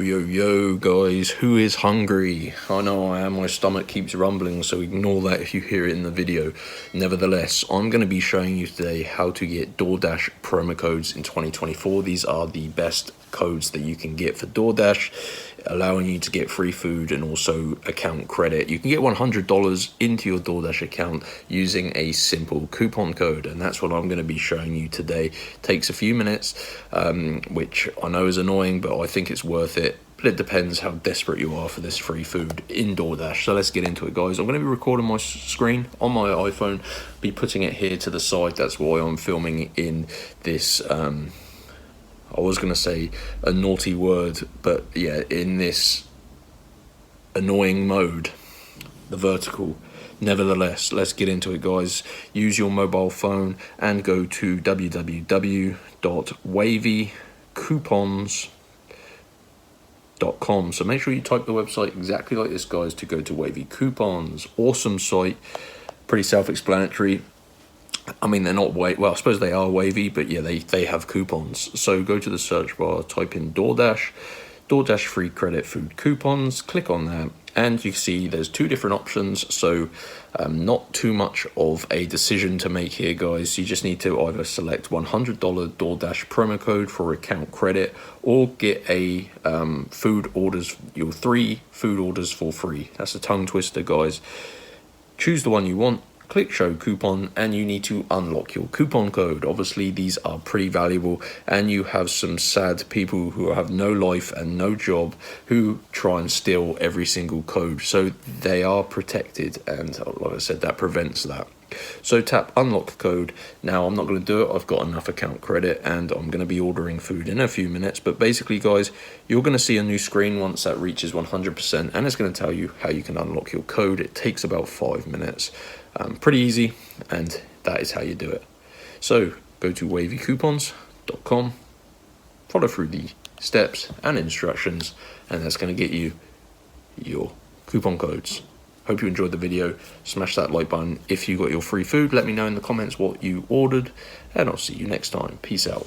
Yo guys, who is hungry? I know I am, my stomach keeps rumbling, so ignore that if you hear it in the video. Nevertheless, I'm going to be showing you today how to get DoorDash promo codes in 2024. These are the best codes that you can get for DoorDash, allowing you to get free food and also account credit. You can get $100 into your DoorDash account using a simple coupon code, and that's what I'm going to be showing you today. Takes a few minutes, which I know is annoying, but I think it's worth it. But it depends how desperate you are for this free food in DoorDash. So let's get into it, guys. I'm going to be recording my screen on my iPhone, be putting it here to the side. That's why I'm filming in this I was going to say a naughty word, but yeah, in this annoying mode, the vertical. Nevertheless, let's get into it, guys. Use your mobile phone and go to www.wavycoupons.com. So make sure you type the website exactly like this, guys, to go to Wavy Coupons. Awesome site, pretty self-explanatory. I mean, they're not well, I suppose they are wavy, but yeah, they have coupons. So go to the search bar, type in DoorDash free credit food coupons, click on that, and you see there's two different options. So not too much of a decision to make here, guys. You just need to either select $100 DoorDash promo code for account credit, or get a your 3 food orders for free. That's a tongue twister, guys. Choose the one you want. Click show coupon, and you need to unlock your coupon code. Obviously, these are pretty valuable, and you have some sad people who have no life and no job who try and steal every single code. So they are protected, and like I said, that prevents that. So tap unlock code. Now I'm not going to do it, I've got enough account credit and I'm going to be ordering food in a few minutes. But basically, guys, you're going to see a new screen once that reaches 100%, and it's going to tell you how you can unlock your code. It takes about 5 minutes. Pretty easy, and that is how you do it. So go to wavycoupons.com, follow through the steps and instructions, and that's going to get you your coupon codes. Hope you enjoyed the video. Smash that like button if you got your free food. Let me know in the comments what you ordered, and I'll see you next time. Peace out.